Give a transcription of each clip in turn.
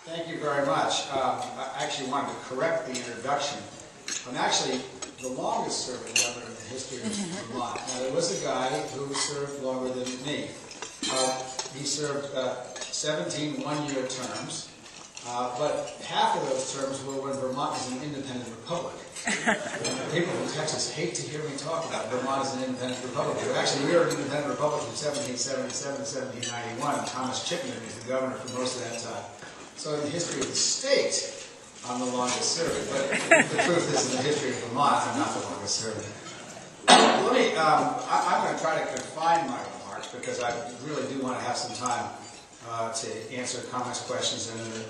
Thank you very much. I actually wanted to correct the introduction. I'm actually the longest serving governor in the history of Vermont. Now, there was a guy who served longer than me. He served 17 one-year terms, but half of those terms were when Vermont was an independent republic. People from Texas hate to hear me talk about Vermont as an independent republic. Actually, we were an independent republic from 1777 to 1791. Thomas Chittenden was the governor for most of that time. So in the history of the state, I'm the longest serving. But the truth is, in the history of Vermont, I'm not the longest serving. I'm going to try to confine my remarks because I really do want to have some time to answer comments, questions, and in the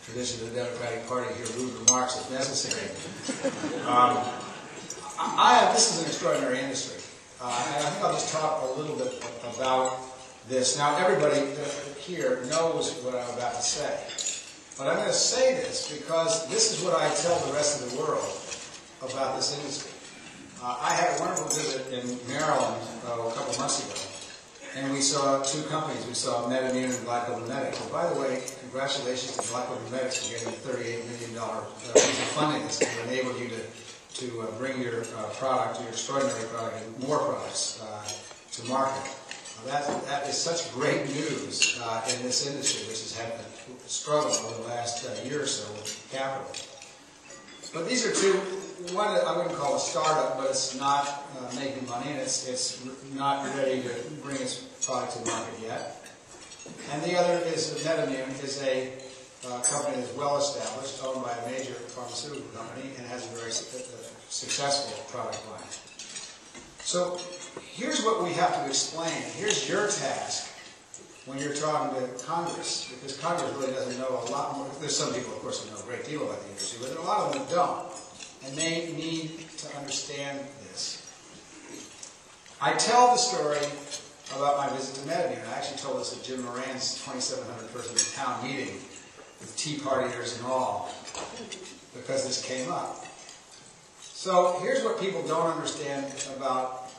tradition of the Democratic Party, hear rude remarks if necessary. This is an extraordinary industry. And I think I'll just talk a little bit about this. Now, everybody here knows what I'm about to say. But I'm going to say this because this is what I tell the rest of the world about this industry. I had a wonderful visit in Maryland a couple months ago, and we saw two companies. We saw MedImmune and Biotechnology. And by the way, congratulations to Biotechnology for getting a $38 million piece of funding that's going to enable you to bring your product, your extraordinary product, and more products to market. That is such great news in this industry, which has had a struggle over the last year or so with capital. But these are two, one I wouldn't call a startup, but it's not making money, and it's not ready to bring its product to market yet. And the other is MedImmune, is a company that's well established, owned by a major pharmaceutical company, and has a very successful product line. So here's what we have to explain. Here's your task when you're talking to Congress, because Congress really doesn't know a lot more. There's some people, of course, who know a great deal about the industry, but there are a lot of them that don't. And they need to understand this. I tell the story about my visit to MedImmune. I actually told this at Jim Moran's 2,700 person town meeting with tea partiers and all, because this came up. So here's what people don't understand about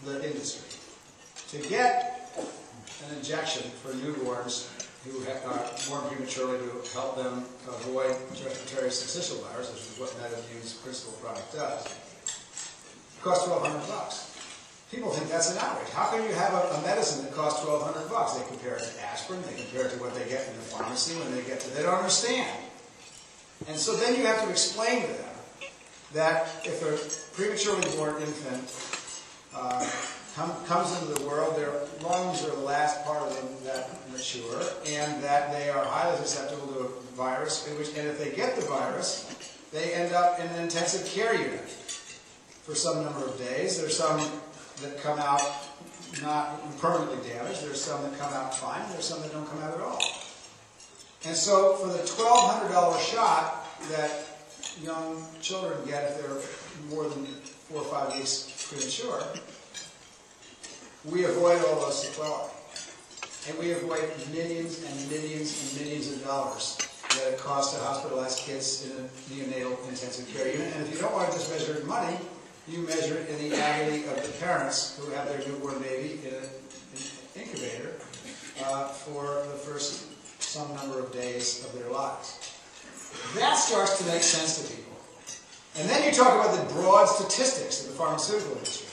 the industry. To get an injection for newborns who are born prematurely to help them avoid respiratory syncytial virus, which is what MedImmune's principal product does, it costs $1,200. People think that's an outrage. How can you have a medicine that costs $1,200? They compare it to aspirin, they compare it to what they get in the pharmacy when they get to, they don't understand. And so then you have to explain to them that if a prematurely born infant comes into the world, their lungs are the last part of them that mature, and that they are highly susceptible to a virus, and if they get the virus, they end up in an intensive care unit for some number of days. There's some that come out not permanently damaged, there's some that come out fine, there's some that don't come out at all. And so for the $1,200 shot that young children get if they're more than 4 or 5 weeks premature, we avoid all those sequelae. And we avoid millions and millions and millions of dollars that it costs to hospitalize kids in a neonatal intensive care unit. And if you don't want to just measure it in money, you measure it in the agony of the parents who have their newborn baby in an incubator for the first some number of days of their lives. That starts to make sense to people. And then you talk about the broad statistics of the pharmaceutical industry.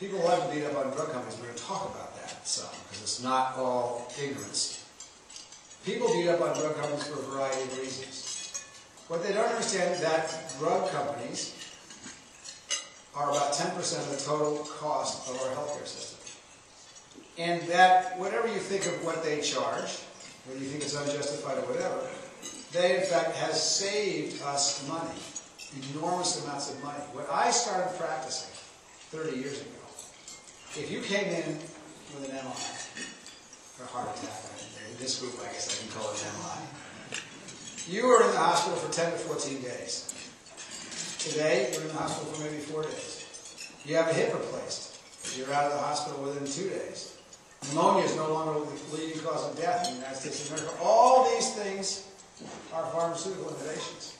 People like to beat up on drug companies. We're going to talk about that some, because it's not all ignorance. People beat up on drug companies for a variety of reasons. What they don't understand is that drug companies are about 10% of the total cost of our healthcare system. And that whatever you think of what they charge, whether you think it's unjustified or whatever, they in fact has saved us money, enormous amounts of money. When I started practicing 30 years ago, if you came in with an MI, or a heart attack, in this group I guess I can call it an MI, you were in the hospital for 10 to 14 days. Today, you're in the hospital for maybe 4 days. You have a hip replaced. You're out of the hospital within 2 days. Pneumonia is no longer the leading cause of death in the United States of America. All these things are pharmaceutical innovations.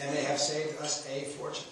And they have saved us a fortune.